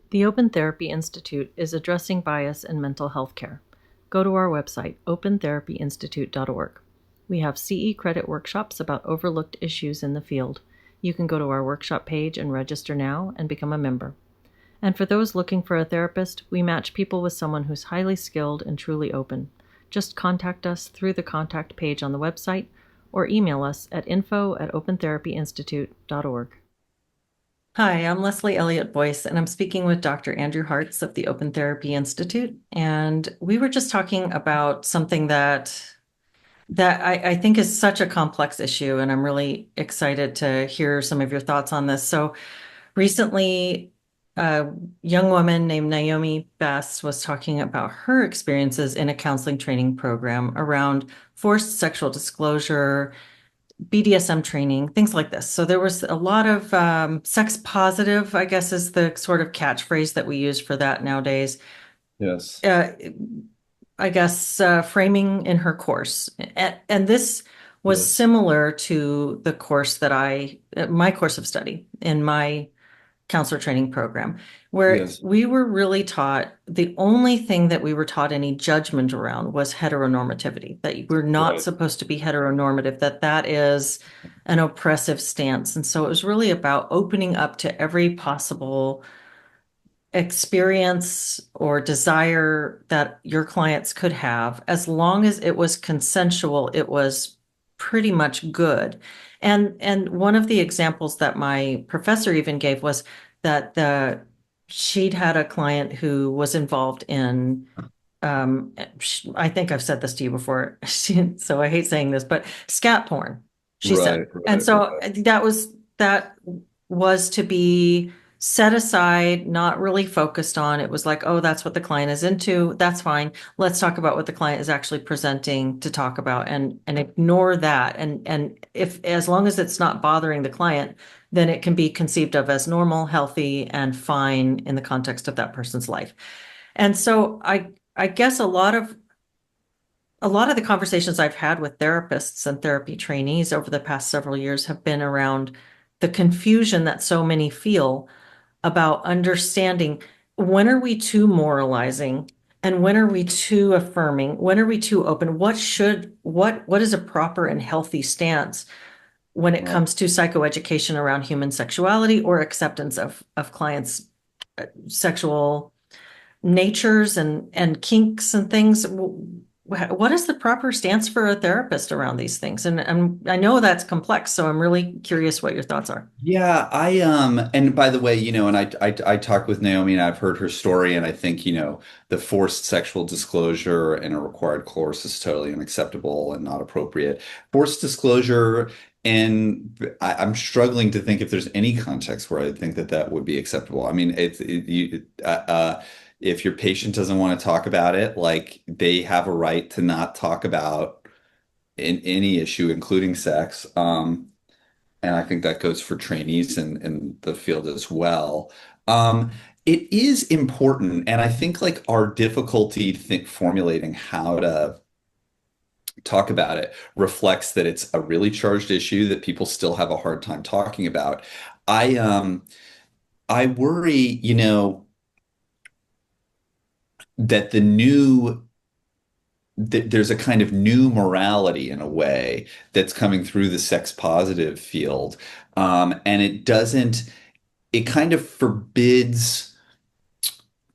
The Open Therapy Institute is addressing bias in mental health care. Go to our website, opentherapyinstitute.org. We have CE credit workshops about overlooked issues in the field. You can go to our workshop page and register now and become a member. And for those looking for a therapist, we match people with someone who's highly skilled and truly open. Just contact us through the contact page on the website or email us at info@opentherapyinstitute.org. Hi, I'm Leslie Elliott Boyce, and I'm speaking with Dr. Andrew Hartz of the Open Therapy Institute. And we were just talking about something that I think is such a complex issue, and I'm really excited to hear some of your thoughts on this. So recently, a young woman named Naomi Best was talking about her experiences in a counseling training program around forced sexual disclosure, BDSM training, things like this. So there was a lot of sex positive, I guess, is the sort of catchphrase that we use for that nowadays. Yes. I guess framing in her course. And this was Yes. similar to the course that my course of study in my counselor training program, where Yes. we were really taught the only thing that we were taught any judgment around was heteronormativity, that we're not Right. supposed to be heteronormative, that is an oppressive stance. And so it was really about opening up to every possible experience or desire that your clients could have. As long as it was consensual, it was pretty much good. And one of the examples that my professor even gave was that she'd had a client who was involved in I think I've said this to you before, so I hate saying this, but scat porn, she said. Right. And Right. so Right. that was to be set aside, not really focused on. It was like, oh, that's what the client is into. That's fine. Let's talk about what the client is actually presenting to talk about, and ignore that. And if, as long as it's not bothering the client, then it can be conceived of as normal, healthy, and fine in the context of that person's life. And so I guess a lot of the conversations I've had with therapists and therapy trainees over the past several years have been around the confusion that so many feel about understanding, when are we too moralizing and when are we too affirming? When are we too open? What is a proper and healthy stance when it Right. comes to psychoeducation around human sexuality or acceptance of clients' sexual natures and kinks and things? What is the proper stance for a therapist around these things? And I know that's complex, so I'm really curious what your thoughts are. Yeah, and by the way, and I talk with Naomi and I've heard her story, and I think, the forced sexual disclosure in a required course is totally unacceptable and not appropriate. Forced disclosure, and I'm struggling to think if there's any context where I think that that would be acceptable. I mean, if your patient doesn't want to talk about it, like they have a right to not talk about in any issue, including sex. And I think that goes for trainees in the field as well. Um, it is important, and I think like our difficulty formulating how to talk about it reflects that it's a really charged issue that people still have a hard time talking about. I worry, that there's a kind of new morality in a way that's coming through the sex positive field. And it kind of forbids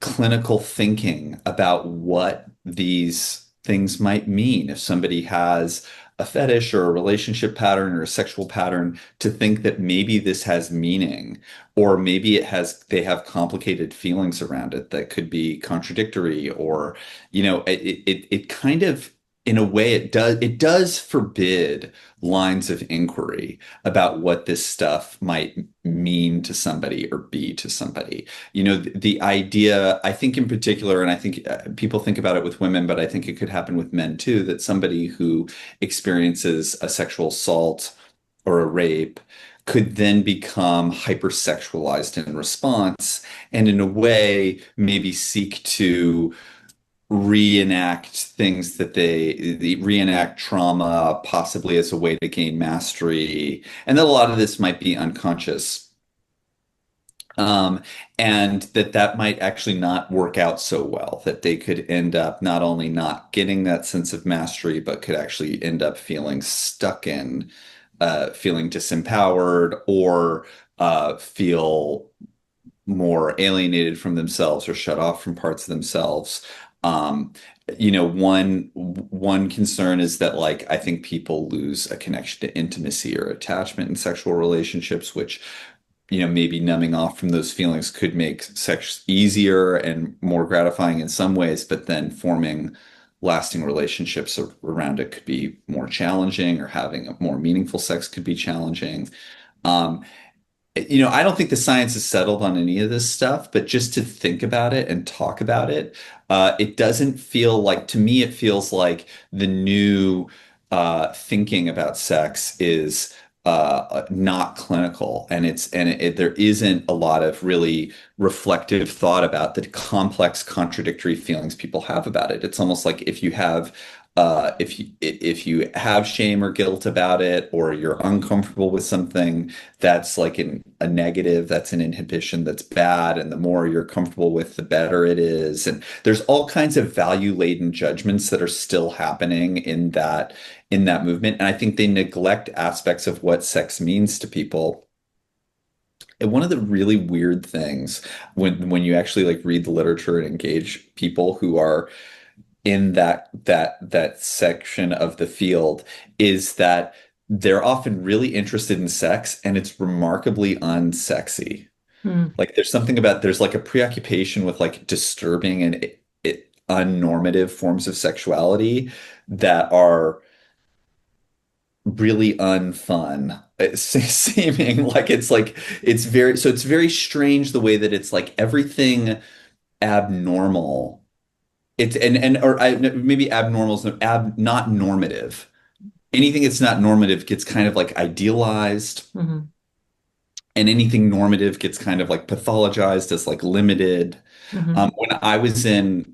clinical thinking about what these things might mean. If somebody has a fetish or a relationship pattern or a sexual pattern, to think that maybe this has meaning, or maybe they have complicated feelings around it that could be contradictory, or, it kind of, in a way, it does forbid lines of inquiry about what this stuff might mean to somebody or be to somebody. The idea, I think in particular, and I think people think about it with women, but I think it could happen with men too, that somebody who experiences a sexual assault or a rape could then become hypersexualized in response, and in a way maybe seek to reenact things they reenact trauma, possibly as a way to gain mastery, and that a lot of this might be unconscious. Um, and that might actually not work out so well, that they could end up not only not getting that sense of mastery, but could actually end up feeling stuck in, feeling disempowered, or feel more alienated from themselves or shut off from parts of themselves. Um, one concern is that, like, I think people lose a connection to intimacy or attachment in sexual relationships, which, maybe numbing off from those feelings could make sex easier and more gratifying in some ways, but then forming lasting relationships around it could be more challenging, or having a more meaningful sex could be challenging. Um, I don't think the science is settled on any of this stuff, but just to think about it and talk about it, it doesn't feel like, to me, it feels like the new thinking about sex is not clinical, and there isn't a lot of really reflective thought about the complex, contradictory feelings people have about it. It's almost like if you have shame or guilt about it, or you're uncomfortable with something, that's like a negative, that's an inhibition, that's bad. And the more you're comfortable with, the better it is. And there's all kinds of value-laden judgments that are still happening in that movement. And I think they neglect aspects of what sex means to people. And one of the really weird things, when you actually like read the literature and engage people who are in that section of the field, is that they're often really interested in sex, and it's remarkably unsexy. Hmm. Like, there's like a preoccupation with like disturbing and unnormative forms of sexuality that are really unfun. It's seeming like it's very strange the way that it's like everything abnormal. It's and or maybe abnormal is not normative. Anything that's not normative gets kind of like idealized, Mhm. and anything normative gets kind of like pathologized as like limited. Mhm. When I was in,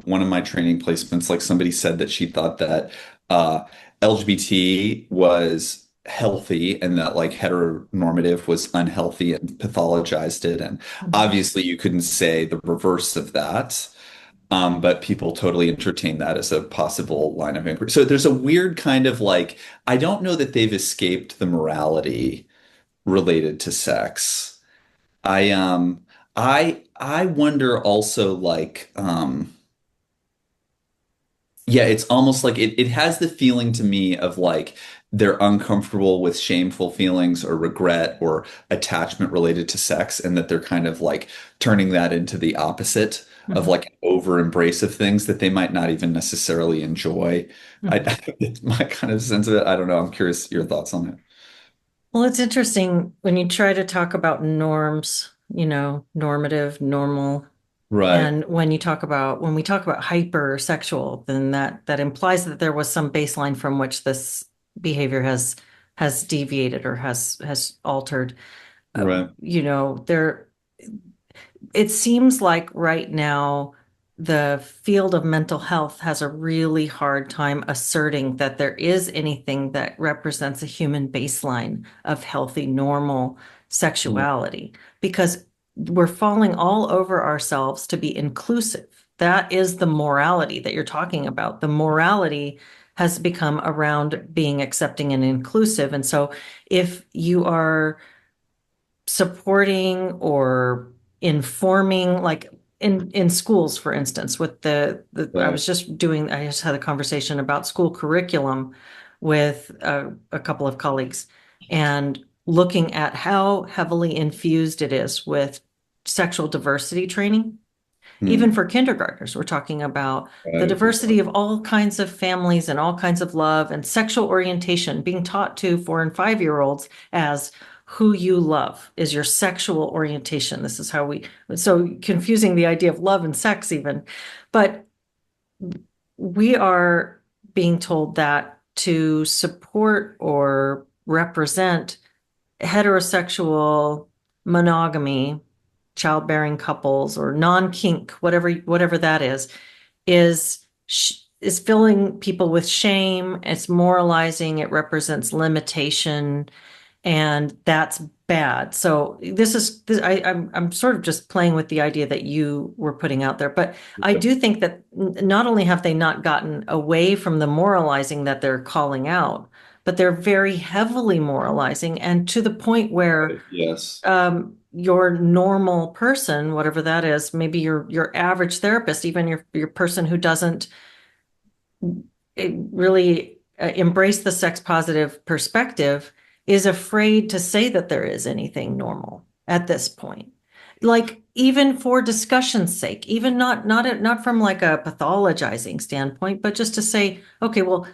one of my training placements, like, somebody said that she thought that uh, LGBT was healthy, and that like heteronormative was unhealthy, and pathologized it. And Mhm. obviously, you couldn't say the reverse of that. But people totally entertain that as a possible line of inquiry. So there's a weird kind of like, I don't know that they've escaped the morality related to sex. I wonder also, like, yeah, it's almost like it has the feeling to me of like they're uncomfortable with shameful feelings or regret or attachment related to sex, and that they're kind of like turning that into the opposite of Mhm. like an over embrace of things that they might not even necessarily enjoy. Mhm. It's my kind of sense of it. I don't know. I'm curious your thoughts on it. Well, it's interesting when you try to talk about norms, normative, normal, Right, and when we talk about hypersexual, then that implies that there was some baseline from which this behavior has deviated or has altered. right. There it seems like right now the field of mental health has a really hard time asserting that there is anything that represents a human baseline of healthy, normal Yeah. sexuality because we're falling all over ourselves to be inclusive. That is the morality that you're talking about. The morality has become around being accepting and inclusive. And so if you are supporting or informing, like in schools, for instance, with Right. I just had a conversation about school curriculum with a couple of colleagues, and looking at how heavily infused it is with sexual diversity training. Even Hmm. for kindergartners, we're talking about the Right. diversity of all kinds of families and all kinds of love and sexual orientation being taught to 4 and 5-year-olds as who you love is your sexual orientation. This is how so confusing the idea of love and sex even. But we are being told that to support or represent heterosexual monogamy, childbearing couples, or non-kink, whatever that is filling people with shame. It's moralizing. It represents limitation, and that's bad. So I'm sort of just playing with the idea that you were putting out there, but I do think that not only have they not gotten away from the moralizing that they're calling out, but they're very heavily moralizing, and to the point where Yes. your normal person, whatever that is, maybe your average therapist, even your person who doesn't really embrace the sex positive perspective, is afraid to say that there is anything normal at this point. Like even for discussion's sake, even not from like a pathologizing standpoint, but just to say, okay, well,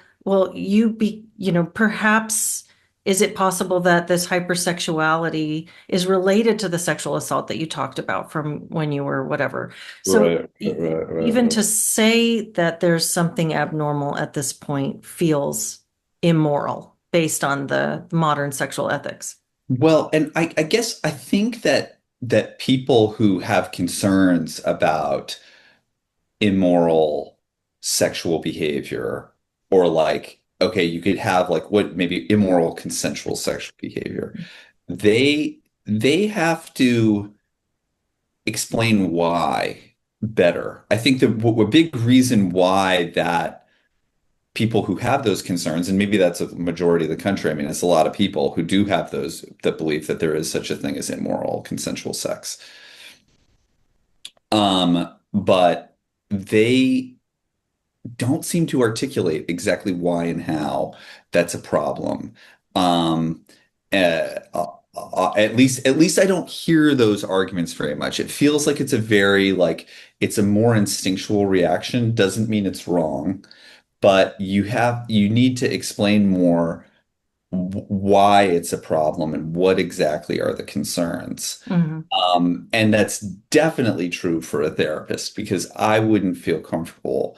perhaps is it possible that this hypersexuality is related to the sexual assault that you talked about from when you were whatever? So Right, right, right, even right. to say that there's something abnormal at this point feels immoral based on the modern sexual ethics. Well, and I guess I think that people who have concerns about immoral sexual behavior, or like, okay, you could have like what maybe immoral consensual sexual behavior, they have to explain why better. I think the a big reason why that people who have those concerns, and maybe that's a majority of the country. I mean, it's a lot of people who do have those that believe that there is such a thing as immoral consensual sex. But they don't seem to articulate exactly why and how that's a problem. Um, at least I don't hear those arguments very much. It feels like it's a very like it's a more instinctual reaction. Doesn't mean it's wrong, but you need to explain more why it's a problem and what exactly are the concerns. Mhm. And that's definitely true for a therapist because I wouldn't feel comfortable.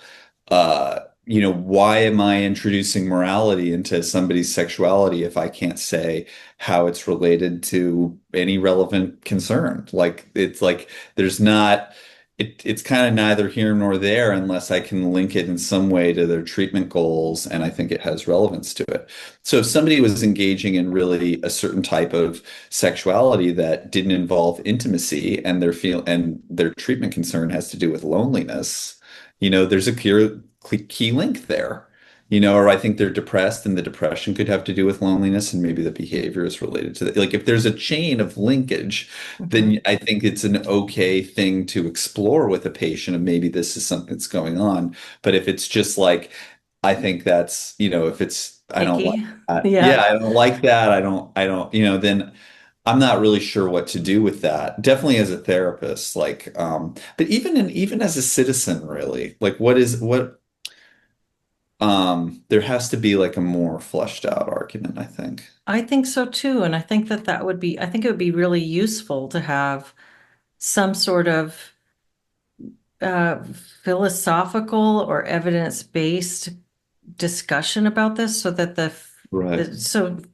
Why am I introducing morality into somebody's sexuality if I can't say how it's related to any relevant concern? Like it's like there's not it's kind of neither here nor there unless I can link it in some way to their treatment goals, and I think it has relevance to it. So if somebody was engaging in really a certain type of sexuality that didn't involve intimacy and their treatment concern has to do with loneliness, there's a clear key link there. Or I think they're depressed and the depression could have to do with loneliness and maybe the behavior is related to that. Like if there's a chain of linkage, Mhm. then I think it's an okay thing to explore with a patient, and maybe this is something that's going on. But if it's just like, I think that's, if it's, I don't like Icky. that. Yeah, Yeah. I don't like that. I don't, then I'm not really sure what to do with that. Definitely as a therapist, like, but even as a citizen, really, like, there has to be like a more fleshed out argument, I think. I think so too. And I think I think it would be really useful to have some sort of uh, philosophical or evidence-based discussion about this so that Right.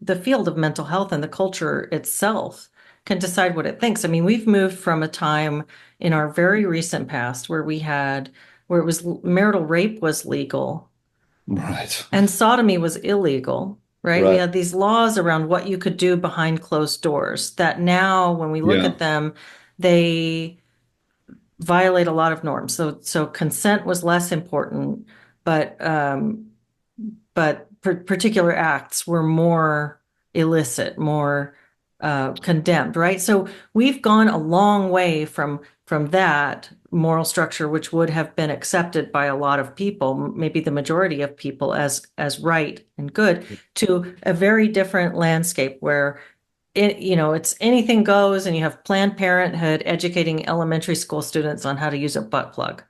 the field of mental health and the culture itself can decide what it thinks. I mean, we've moved from a time in our very recent past where it was marital rape was legal Right. and sodomy was illegal, right? We Right. had these laws around what you could do behind closed doors that now, when we look Yeah. at them, they violate a lot of norms. So consent was less important, but particular acts were more illicit, more condemned, right? So we've gone a long way from that moral structure, which would have been accepted by a lot of people, maybe the majority of people as right and good, to a very different landscape where it's anything goes, and you have Planned Parenthood educating elementary school students on how to use a butt plug.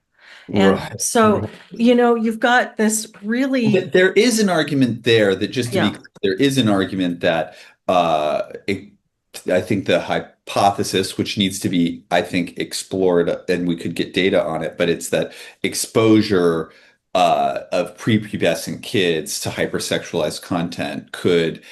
And Right. so, Right. you've got this really, There is an argument there that just to be yeah, clear, there is an argument that I think the hypothesis, which needs to be, I think, explored, and we could get data on it, but it's that exposure of prepubescent kids to hypersexualized content could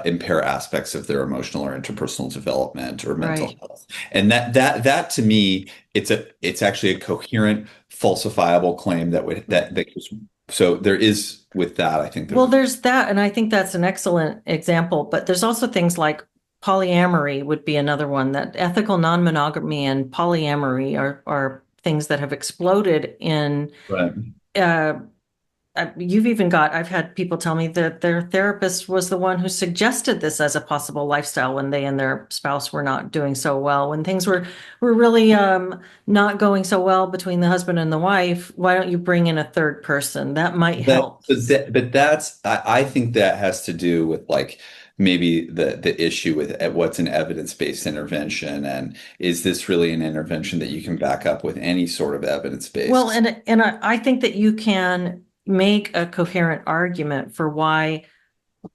impair aspects of their emotional or interpersonal development or mental right. health. And that to me, it's actually a coherent, falsifiable claim that so there is with that, I think Well, there's there's that, and I think that's an excellent example, but there's also things like polyamory would be another one, that ethical non-monogamy and polyamory are things that have exploded in Right. uh, you've even got, I've had people tell me that their therapist was the one who suggested this as a possible lifestyle when they and their spouse were not doing so well. When things were really not going so well between the husband and the wife, why don't you bring in a third person? That might help. But that's I think that has to do with like maybe the issue with what's an evidence-based intervention, and is this really an intervention that you can back up with any sort of Well, evidence-based? and I think that you can make a coherent argument for why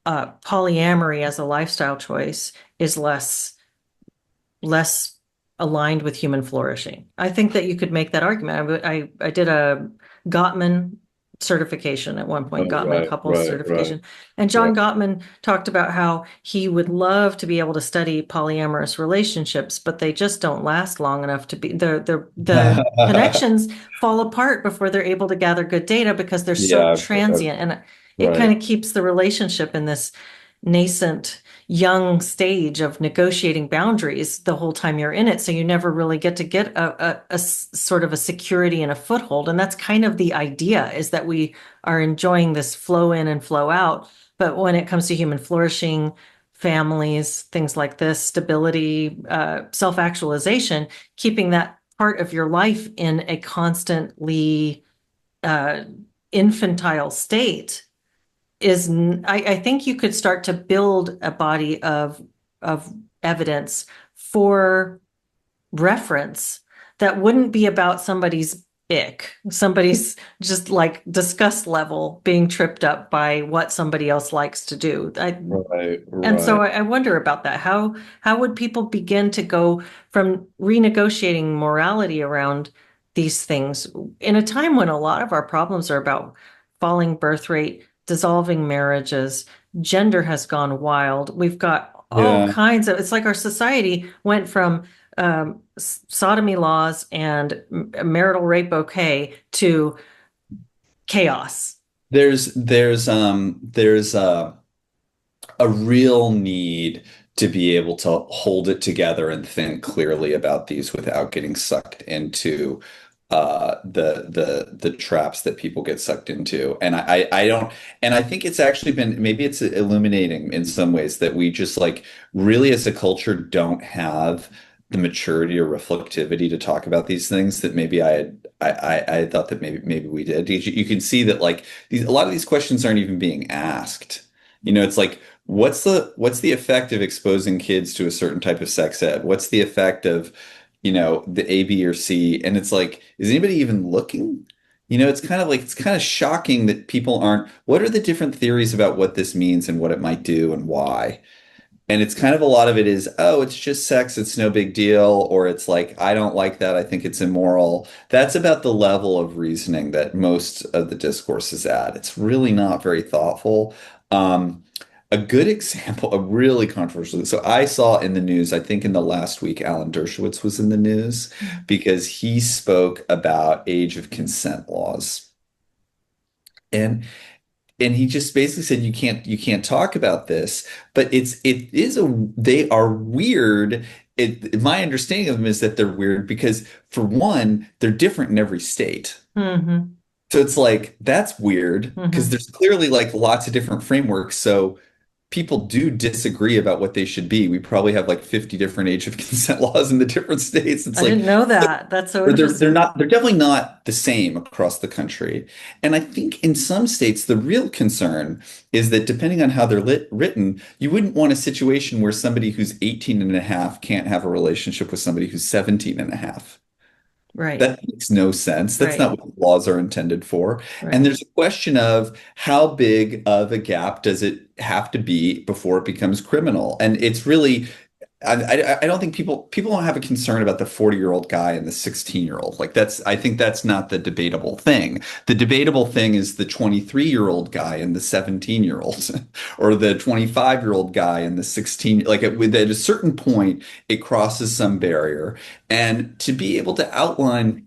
polyamory as a lifestyle choice is less aligned with human flourishing. I think that you could make that argument. I did a Gottman certification at one Oh, point, Gottman right, couples right, right, certification. And right. John Gottman talked about how he would love to be able to study polyamorous relationships, but they just don't last long enough to be the connections fall apart before they're able to gather good data because they're so Yeah, transient. And it kind right. of keeps the relationship in this nascent young stage of negotiating boundaries the whole time you're in it. So you never really get to get a sort of a security and a foothold. And that's kind of the idea, is that we are enjoying this flow in and flow out. But when it comes to human flourishing, families, things like this, stability, self-actualization, keeping that part of your life in a constantly uh, infantile state is I think you could start to build a body of evidence for reference that wouldn't be about somebody's ick, somebody's just like disgust level being tripped up by what somebody else likes to do. Right, And so right. I wonder about that. How would people begin to go from renegotiating morality around these things in a time when a lot of our problems are about falling birth rate, dissolving marriages, gender has gone wild. We've got all Yeah. kinds of, it's like our society went from sodomy laws and marital rape okay to chaos. There's a real need to be able to hold it together and think clearly about these without getting sucked into the traps that people get sucked into. And I don't, and I think it's actually been, maybe it's illuminating in some ways that we just like really as a culture don't have the maturity or reflectivity to talk about these things that maybe I had thought that maybe we did. You can see that like a lot of these questions aren't even being asked. It's like, what's the effect of exposing kids to a certain type of sex ed? What's the effect of, the A, B, or C? And it's like, is anybody even looking? It's kind of shocking that people aren't. What are the different theories about what this means and what it might do and why? And it's kind of a lot of it is, oh, it's just sex, it's no big deal, or it's like, I don't like that, I think it's immoral. That's about the level of reasoning that most of the discourse is at. It's really not very thoughtful. Um, a good example, a really controversial. So I saw in the news, I think in the last week, Alan Dershowitz was in the news because he spoke about age of consent laws. And and he just basically said you can't talk about this, but they are weird. My understanding of them is that they're weird because for one, they're different in every state. Hmm. So it's like that's weird because Hmm. there's clearly like lots of different frameworks. So people do disagree about what they should be. We probably have like 50 different age of consent laws in the different states. It's I like didn't know that. That's so or they're interesting. not they're definitely not the same across the country. And I think in some states the real concern is that depending on how they're written, you wouldn't want a situation where somebody who's 18 and a half can't have a relationship with somebody who's 17 and a half. Right, That makes no sense. That's right, not what laws are intended for. And right. there's a question of how big of a gap does it have to be before it becomes criminal? And it's really I don't think people don't have a concern about the 40-year-old guy and the 16-year-old. Like I think that's not the debatable thing. The debatable thing is the 23-year-old guy and the 17-year-old or the 25-year-old guy and the 16 like at a certain point it crosses some barrier and to be able to outline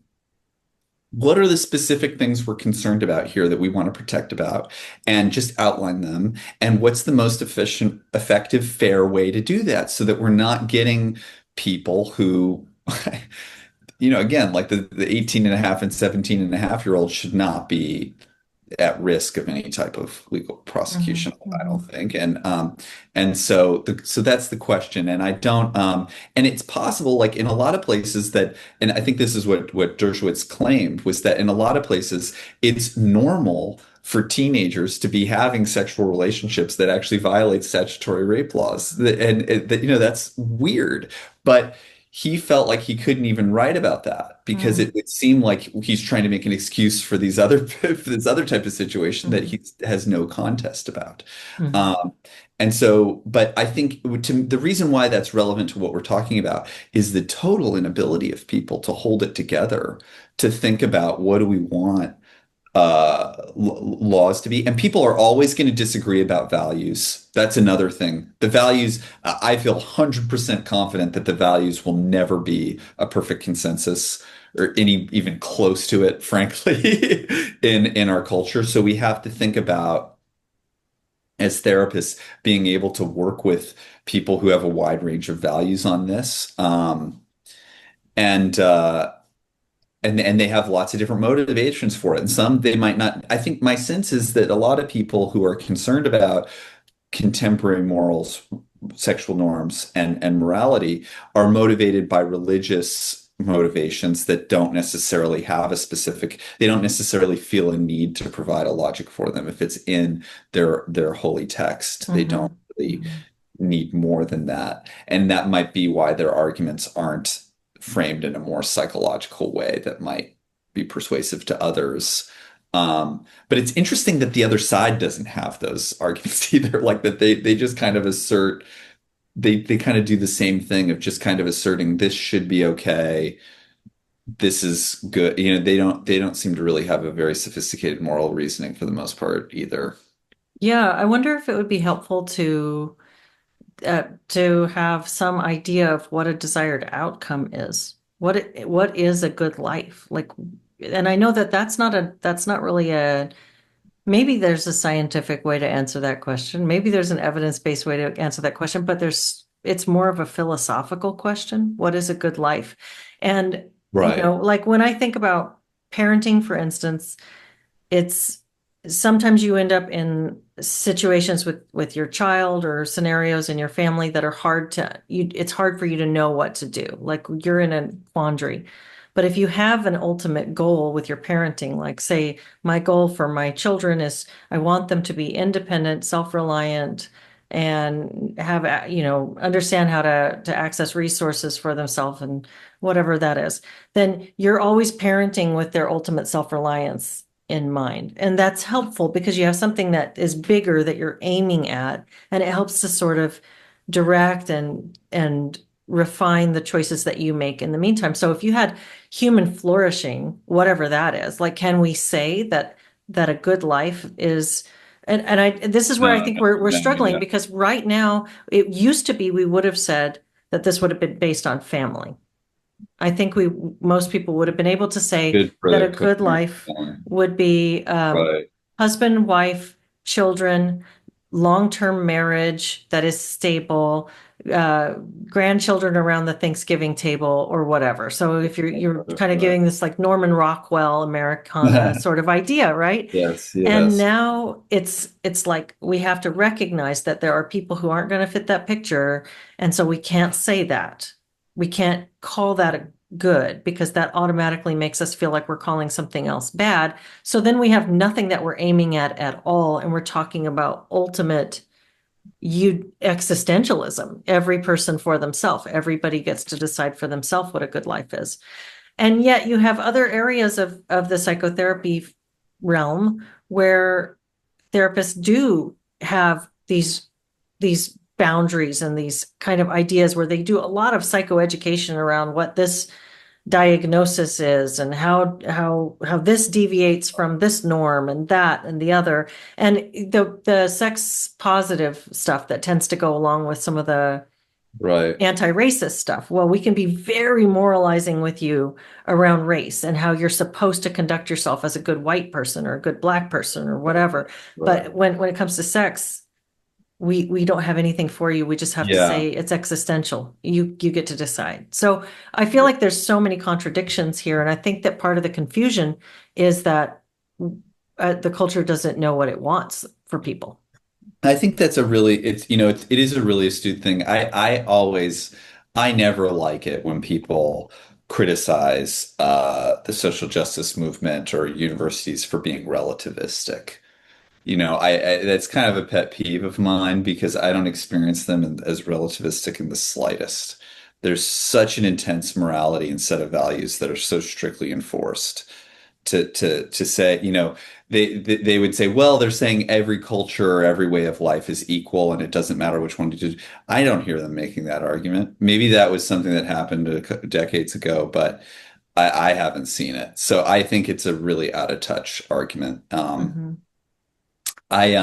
what are the specific things we're concerned about here that we want to protect about, and just outline them. And what's the most efficient, effective, fair way to do that so that we're not getting people who, again, like the 18 and a half and 17 and a half year olds should not be at risk of any type of legal prosecution, Mhm, I don't mhm, think. And so that's the question. And I don't and it's possible, like in a lot of places that, and I think this is what Dershowitz claimed, was that in a lot of places it's normal for teenagers to be having sexual relationships that actually violate statutory rape laws. That's weird. But he felt like he couldn't even write about that because mhm, it would seem like he's trying to make an excuse for these other for this other type of situation that mhm, he has no contest about. mhm. Um, and so, but I think the reason why that's relevant to what we're talking about is the total inability of people to hold it together, to think about what do we want laws to be. And people are always going to disagree about values. That's another thing. The values, I feel 100% confident that the values will never be a perfect consensus or any even close to it, frankly, in our culture. So we have to think about, as therapists, being able to work with people who have a wide range of values on this. And and they have lots of different motivations for it. And some they might not. I think my sense is that a lot of people who are concerned about contemporary morals, sexual norms, and morality are motivated by religious motivations that don't necessarily have a specific, they don't necessarily feel a need to provide a logic for them. If it's in their holy text, they don't Mhm, really mhm. need more than that. And that might be why their arguments aren't framed in a more psychological way that might be persuasive to others. But it's interesting that the other side doesn't have those arguments either. Like that they just kind of assert, they kind of do the same thing of just kind of asserting this should be okay. This is good. They don't seem to really have a very sophisticated moral reasoning for the most part either. Yeah, I wonder if it would be helpful to have some idea of what a desired outcome is. What is a good life? Like, and I know that that's not really a maybe there's a scientific way to answer that question. Maybe there's an evidence-based way to answer that question, but it's more of a philosophical question. What is a good life? And Right. like when I think about parenting, for instance, it's sometimes you end up in situations with your child or scenarios in your family that are hard to you it's hard for you to know what to do. Like you're in a quandary. But if you have an ultimate goal with your parenting, like say my goal for my children is I want them to be independent, self-reliant, and have understand how to access resources for themselves and whatever that is, then you're always parenting with their ultimate self-reliance in mind. And that's helpful because you have something that is bigger that you're aiming at, and it helps to sort of direct and refine the choices that you make in the meantime. So if you had human flourishing, whatever that is, like can we say that a good life is and I this is where I No, think no, we're no, struggling yeah. because right now it used to be we would have said that this would have been based on family. I think most people would have been able to say Good for that the a good co-parent life family. would be Right. husband, wife, children, long-term marriage that is stable, uh, grandchildren around the Thanksgiving table or whatever. So if you're kind of Right. giving this like Norman Rockwell Americana sort of idea, right? Yes, And yes. now it's like we have to recognize that there are people who aren't going to fit that picture, and so we can't say that. We can't call that a good because that automatically makes us feel like we're calling something else bad. So then we have nothing that we're aiming at all, and we're talking about ultimate you existentialism. Every person for themselves. Everybody gets to decide for themselves what a good life is. And yet you have other areas of the psychotherapy realm where therapists do have these boundaries and these kind of ideas where they do a lot of psychoeducation around what this diagnosis is and how this deviates from this norm and that and the other, and the sex positive stuff that tends to go along with some of Right. anti-racist stuff. Well, we can be very moralizing with you around race and how you're supposed to conduct yourself as a good white person or a good black person or whatever. Right. But when it comes to sex, we don't have anything for you. We just have to Yeah. say it's existential. You get to decide. So I feel like there's so many contradictions here, and I think that part of the confusion is that the culture doesn't know what it wants for people. I think that's a really it is a really astute thing. I never like it when people criticize the social justice movement or universities for being relativistic. I that's kind of a pet peeve of mine because I don't experience them as relativistic in the slightest. There's such an intense morality and set of values that are so strictly enforced to say, they would say, well, they're saying every culture or every way of life is equal and it doesn't matter which one you do. I don't hear them making that argument. Maybe that was something that happened decades ago, but I haven't seen it. So I think it's a really out of touch argument. Mhm. I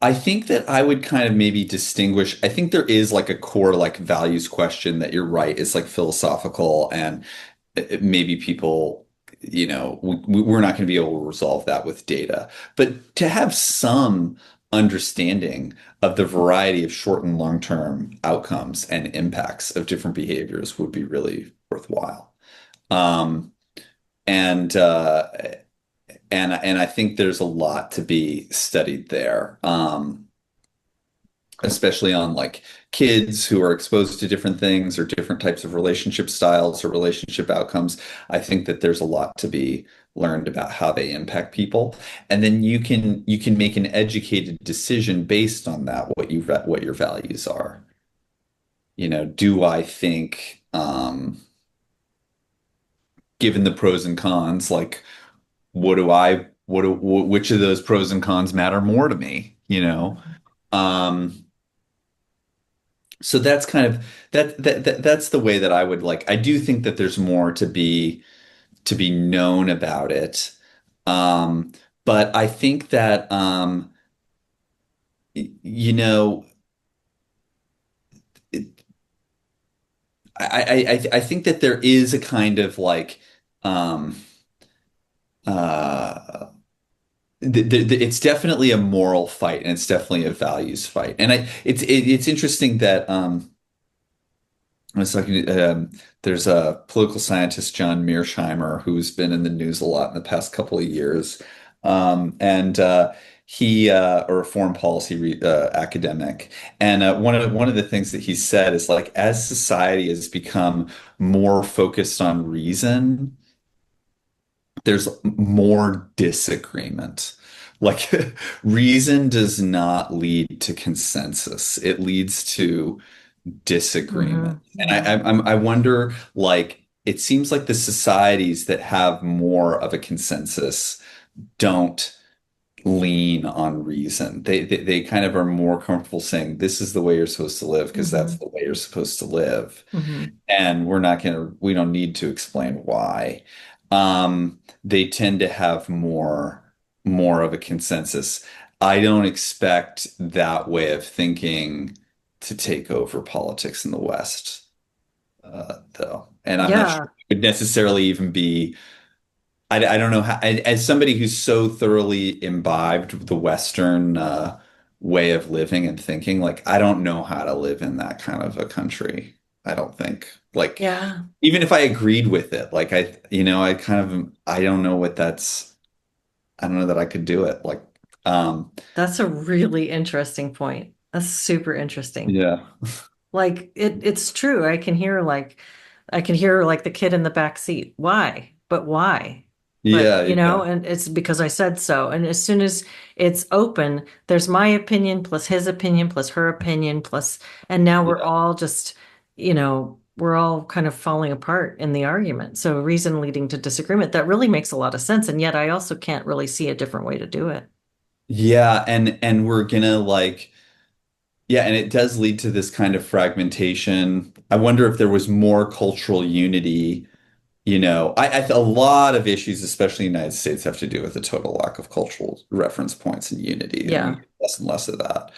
I think that I would kind of maybe distinguish. I think there is like a core like values question that you're right. It's like philosophical and maybe people, we're not going to be able to resolve that with data. But to have some understanding of the variety of short and long-term outcomes and impacts of different behaviors would be really worthwhile. Um, and I think there's a lot to be studied there. Especially on like kids who are exposed to different things or different types of relationship styles or relationship outcomes. I think that there's a lot to be learned about how they impact people. And then you can make an educated decision based on that, what your values are. Do I think, given the pros and cons, like which of those pros and cons matter more to me, Um, So that's kind of that's the way that I would like. I do think that there's more to be known about it. Um, but I think that y- you know it, I think that there is a kind of like um uh it's definitely a moral fight and it's definitely a values fight. And it's interesting that I was talking to, there's a political scientist, John Mearsheimer, who's been in the news a lot in the past couple of years. And he, or a foreign policy academic. And one of the things that he said is like, as society has become more focused on reason, there's more disagreement. Like, reason does not lead to consensus. It leads to disagreement. Mhm. And Mhm. I wonder, like, it seems like the societies that have more of a consensus don't lean on reason. They kind of are more comfortable saying this is the way you're supposed to live because that's Mhm. the way you're supposed to live. Mhm. And we don't need to explain why. They tend to have more of a consensus. I don't expect that way of thinking to take over politics in the West, though. And I'm not sure Yeah. it would necessarily even be. I don't know how. As somebody who's so thoroughly imbibed the Western way of living and thinking, like I don't know how to live in that kind of a country. I don't think. Like Yeah. even if I agreed with it, like I kind of I don't know what that's. I don't know that I could do it. Like, That's a really interesting point. That's super interesting. yeah, Like it's true. I can hear like the kid in the back seat. Why? But why? But yeah, yeah, and it's because I said so. And as soon as it's open, there's my opinion plus his opinion plus her opinion plus, and now we're yeah. all just, we're all kind of falling apart in the argument. So reason leading to disagreement, that really makes a lot of sense. And yet I also can't really see a different way to do it. Yeah, and we're gonna like. Yeah, and it does lead to this kind of fragmentation. I wonder if there was more cultural unity. A lot of issues, especially in the United States, have to do with the total lack of cultural reference points and unity, and we Yeah. get less and less of that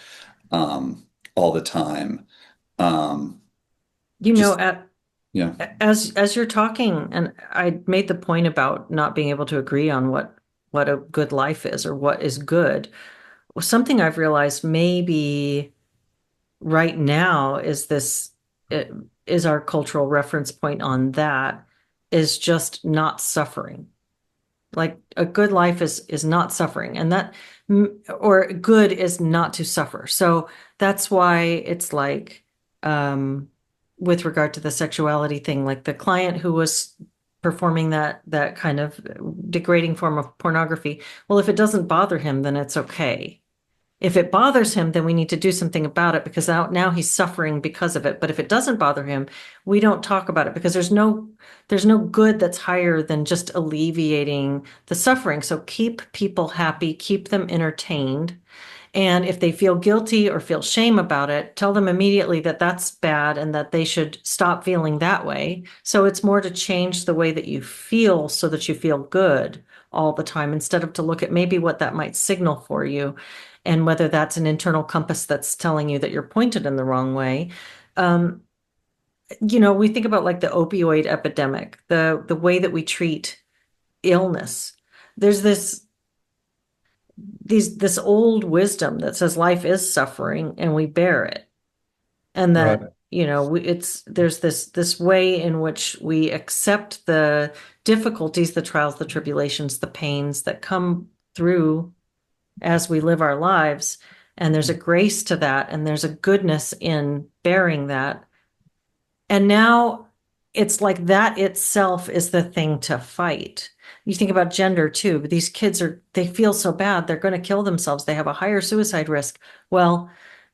all the time. Um, You know, just yeah, as you're talking, and I made the point about not being able to agree on what a good life is or what is good. Well, something I've realized maybe right now is it, is our cultural reference point on that is just not suffering. Like a good life is not suffering, and that or good is not to suffer. So that's why it's like um with regard to the sexuality thing, like the client who was performing that kind of degrading form of pornography. Well, if it doesn't bother him, then it's okay. If it bothers him, then we need to do something about it because now he's suffering because of it. But if it doesn't bother him, we don't talk about it because there's no good that's higher than just alleviating the suffering. So keep people happy, keep them entertained. And if they feel guilty or feel shame about it, tell them immediately that that's bad and that they should stop feeling that way. So it's more to change the way that you feel so that you feel good all the time instead of to look at maybe what that might signal for you and whether that's an internal compass that's telling you that you're pointed in the wrong way. Um, we think about like the opioid epidemic, the way that we treat illness. There's this old wisdom that says life is suffering and we bear it, and that right. there's this way in which we accept the difficulties, the trials, the tribulations, the pains that come through as we live our lives, and there's a grace to that and there's a goodness in bearing that. And now it's like that itself is the thing to fight. You think about gender too, but these kids they feel so bad, they're going to kill themselves. They have a higher suicide risk. Well,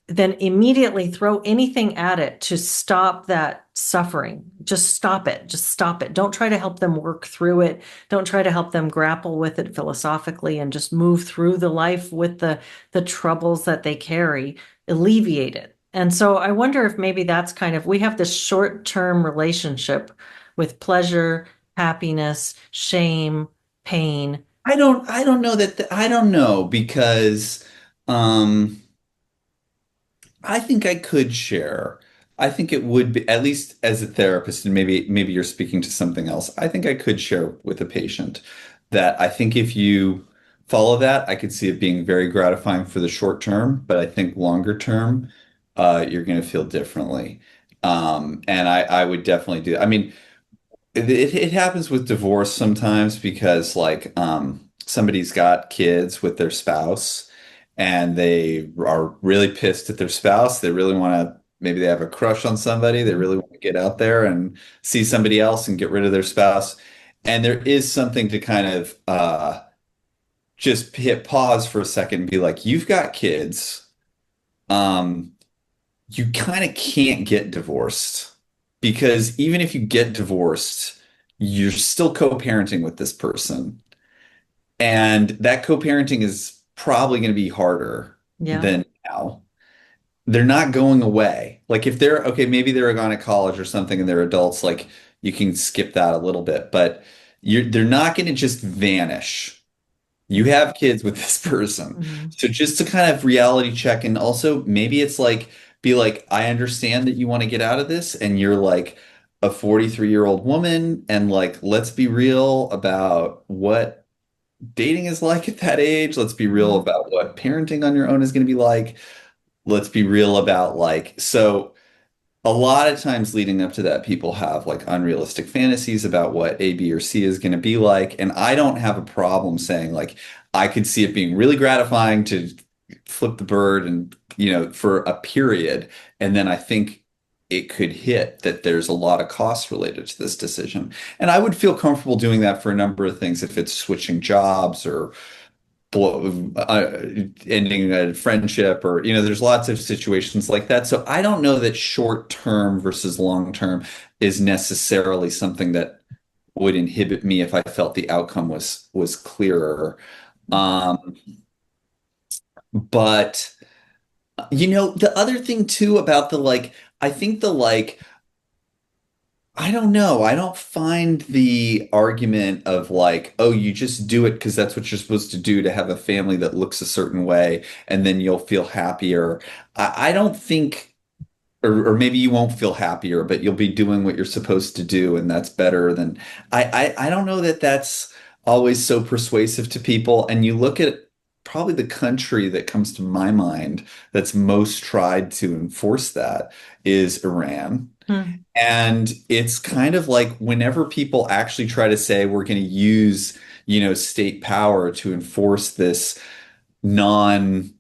then immediately throw anything at it to stop that suffering. Just stop it. Just stop it. Don't try to help them work through it. Don't try to help them grapple with it philosophically and just move through the life with the troubles that they carry. Alleviate it. And so I wonder if maybe that's kind of we have this short-term relationship with pleasure, happiness, shame, pain. I don't know I don't know because um I think I could share. I think it would be, at least as a therapist, and maybe you're speaking to something else. I think I could share with a patient that I think if you follow that, I could see it being very gratifying for the short term, but I think longer term, you're going to feel differently. And I would definitely do. I mean, it happens with divorce sometimes because somebody's got kids with their spouse and they are really pissed at their spouse. They really want to, maybe they have a crush on somebody. They really want to get out there and see somebody else and get rid of their spouse. And there is something to kind of just hit pause for a second and be like, you've got kids. Um, you kind of can't get divorced because even if you get divorced, you're still co-parenting with this person. And that co-parenting is probably going to be harder Yeah. than now. They're not going away. Like if they're okay, maybe they're gone to college or something and they're adults, like you can skip that a little bit, but they're not going to just vanish. You have kids with this person. Mhm. So just to kind of reality check and also maybe it's like be like, I understand that you want to get out of this and you're like a 43-year-old woman and like let's be real about what dating is like at that age. Let's be real Mhm. about what parenting on your own is going to be like. Let's be real about so a lot of times leading up to that, people have like unrealistic fantasies about what A, B, or C is going to be like. And I don't have a problem saying like I could see it being really gratifying to flip the bird and for a period. And then I think it could hit that there's a lot of costs related to this decision. And I would feel comfortable doing that for a number of things if it's switching jobs or ending a friendship or there's lots of situations like that. So I don't know that short term versus long term is necessarily something that would inhibit me if I felt the outcome was clearer. um but the other thing too about the I think the I don't know. I don't find the argument of like, oh, you just do it because that's what you're supposed to do to have a family that looks a certain way and then you'll feel happier. I don't think. or maybe you won't feel happier, but you'll be doing what you're supposed to do, and that's better than I don't know that that's always so persuasive to people. And you look at probably the country that comes to my mind that's most tried to enforce that is Iran. Hmm. And it's kind of like whenever people actually try to say we're going to use, state power to enforce this non-Western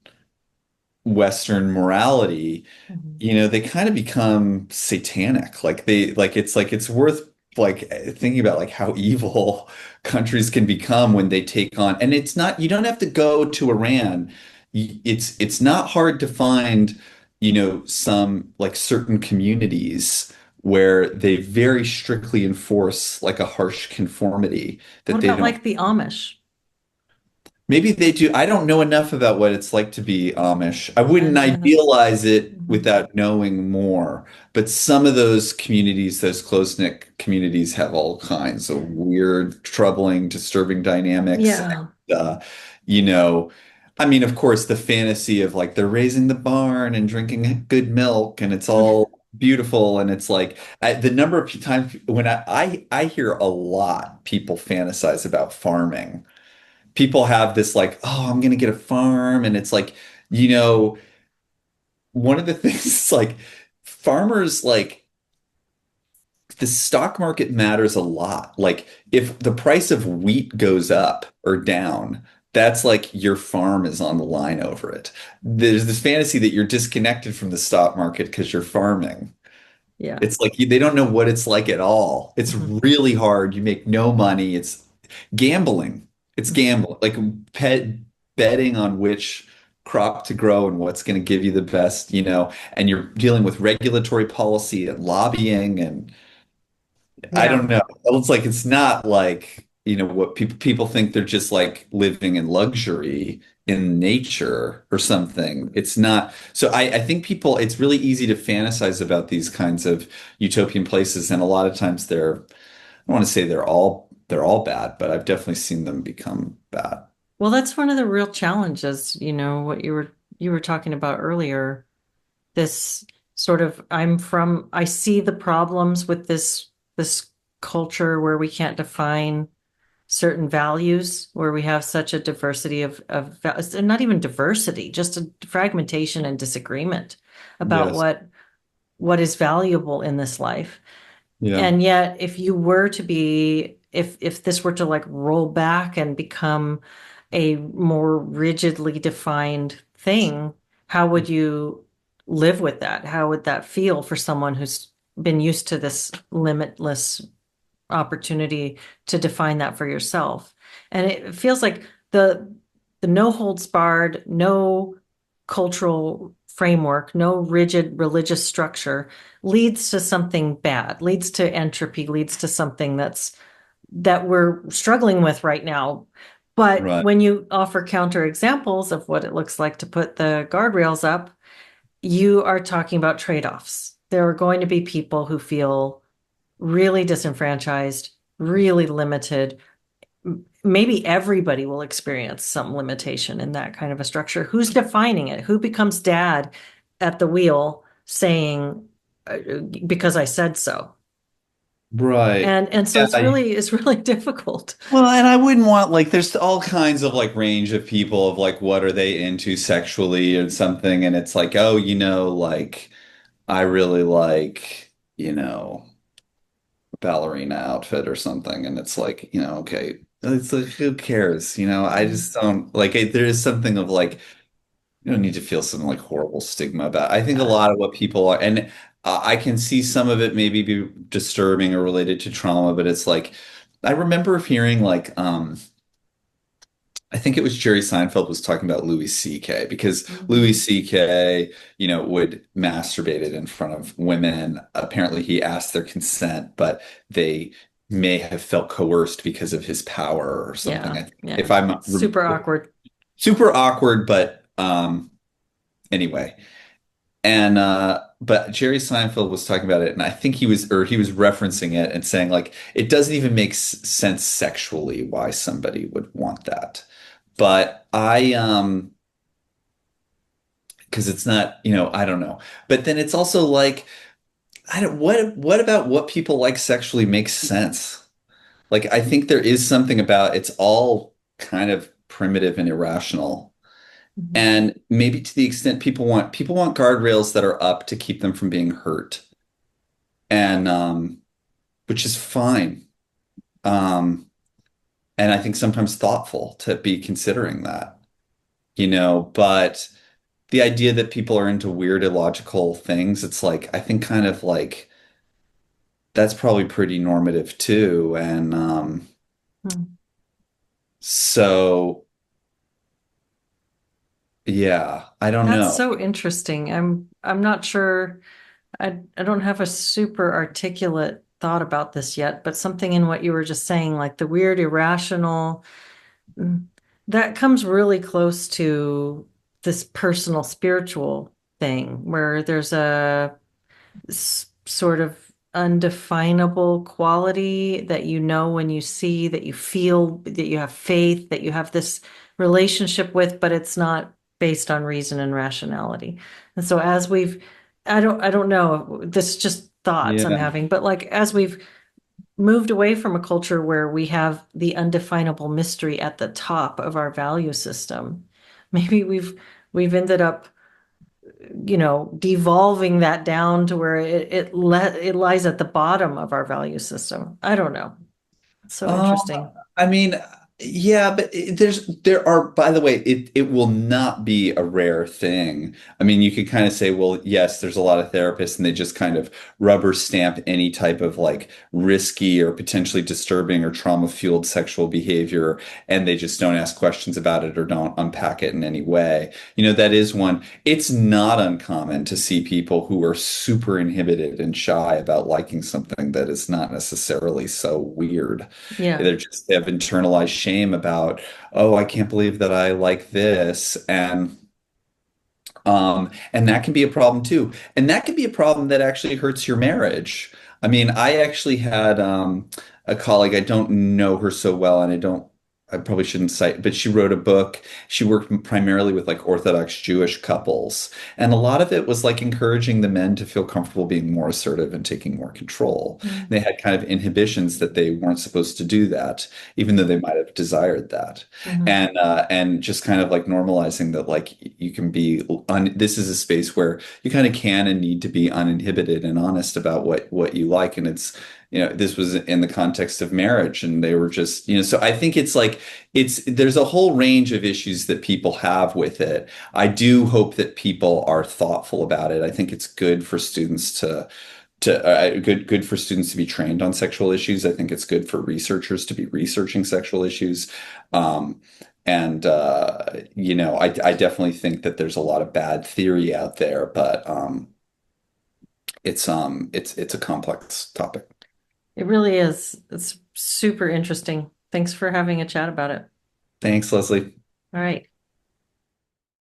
morality, Mhm. they kind of become satanic. Like it's worth like thinking about like how evil countries can become when they take on, and it's not, you don't have to go to Iran. It's not hard to find, some like certain communities where they very strictly enforce like a harsh conformity What that they about don't. like the Amish? Maybe they do. I don't know enough about what it's like to be Amish. I wouldn't Yeah. idealize it Mhm. without knowing more. But some of those communities, those close-knit communities, have all kinds of weird, troubling, disturbing dynamics. Yeah. Uh, you know, I mean, of course, the fantasy of like they're raising the barn and drinking good milk and it's all beautiful. And it's like the number of times when I hear a lot people fantasize about farming. People have this like, oh, I'm gonna get a farm, and it's like, you know, one of the things is like farmers like the stock market matters a lot. Like if the price of wheat goes up or down, that's like your farm is on the line over it. There's this fantasy that you're disconnected from the stock market because you're farming. Yeah. It's like they don't know what it's like at all. It's Mhm. really hard. You make no money. It's gambling. It's Mhm. gambling. Like pet betting on which crop to grow and what's going to give you the best, and you're dealing with regulatory policy and lobbying and I Yeah. don't know. It's like it's not like, what people think they're just like living in luxury in nature or something. It's not. So I think people, it's really easy to fantasize about these kinds of utopian places, and a lot of times I don't want to say they're all bad, but I've definitely seen them become bad. Well, that's one of the real challenges, what you were talking about earlier. This sort of I see the problems with this culture where we can't define certain values, where we have such a diversity of and not even diversity, just a fragmentation and disagreement about Yes. what is valuable in this life. Yeah. And yet, if you were to be, if this were to like roll back and become a more rigidly defined thing, how would you live with that? How would that feel for someone who's been used to this limitless opportunity to define that for yourself? And it feels like the no holds barred, no cultural framework, no rigid religious structure leads to something bad, leads to entropy, leads to something that we're struggling with right now. But Right. when you offer counter examples of what it looks like to put the guardrails up, you are talking about trade-offs. There are going to be people who feel really disenfranchised, really limited. Maybe everybody will experience some limitation in that kind of a structure. Who's defining it? Who becomes dad at the wheel saying, because I said so? Right. And so Yeah. it's really difficult. Well, and I wouldn't want like there's all kinds of like range of people of like what are they into sexually or something, and it's like, oh, like I really like, ballerina outfit or something, and it's like, okay, it's like who cares? I Mhm. just don't like there is something of like you don't need to feel some like horrible stigma about. I think a Uh, lot of what people are, and I can see some of it maybe be disturbing or related to trauma, but it's like I remember hearing like I think it was Jerry Seinfeld was talking about Louis C.K. because Louis mhm. C.K., would masturbate it in front of women. Apparently, he asked their consent, but they may have felt coerced because of his power or something. Yeah, I think if yeah. I'm Super awkward. super awkward, but anyway. And but Jerry Seinfeld was talking about it, and I think he was referencing it and saying like it doesn't even make sense sexually why somebody would want that. But because it's not, I don't know. But then it's also like, I don't, what about what people like sexually makes sense? Like, I think there is something about it's all kind of primitive and irrational. Mhm. And maybe to the extent people want guardrails that are up to keep them from being hurt. And which is fine. Um, and I think sometimes thoughtful to be considering that, but the idea that people are into weird illogical things, it's like I think kind of like that's probably pretty normative too. And Hmm. so yeah, I don't That's know. so interesting. I'm not sure. I don't have a super articulate thought about this yet, but something in what you were just saying, like the weird irrational, mm, that comes really close to this personal spiritual thing where there's a sort of undefinable quality that you know when you see, that you feel, that you have faith, that you have this relationship with, but it's not based on reason and rationality. And so as we've, I don't know, this is just thoughts I'm Yeah. having, but like as we've moved away from a culture where we have the undefinable mystery at the top of our value system, maybe we've ended up devolving that down to where it lies at the bottom of our value system. I don't know. It's so Um, interesting. I mean, yeah, but there are, by the way, it will not be a rare thing. I mean, you could kind of say, well, yes, there's a lot of therapists and they just kind of rubber stamp any type of like risky or potentially disturbing or trauma-fueled sexual behavior, and they just don't ask questions about it or don't unpack it in any way. That is one. It's not uncommon to see people who are super inhibited and shy about liking something that is not necessarily so weird. Yeah. They have internalized shame about, oh, I can't believe that I like this. And that can be a problem too. And that can be a problem that actually hurts your marriage. I mean, I actually had a colleague, I don't know her so well, and I probably shouldn't cite, but she wrote a book. She worked primarily with like Orthodox Jewish couples. And a lot of it was like encouraging the men to feel comfortable being more assertive and taking more control. They had kind of inhibitions that they weren't supposed to do that, even though they might have desired that. Mm-hmm. And just kind of like normalizing that like you can be this is a space where you kind of can and need to be uninhibited and honest about what you like. And it's this was in the context of marriage, and they were just so I think it's like there's a whole range of issues that people have with it. I do hope that people are thoughtful about it. I think it's good for students to good for students to be trained on sexual issues. I think it's good for researchers to be researching sexual issues. Um, and I definitely think that there's a lot of bad theory out there, but it's a complex topic. It really is. It's super interesting. Thanks for having a chat about it. Thanks, Leslie. All right.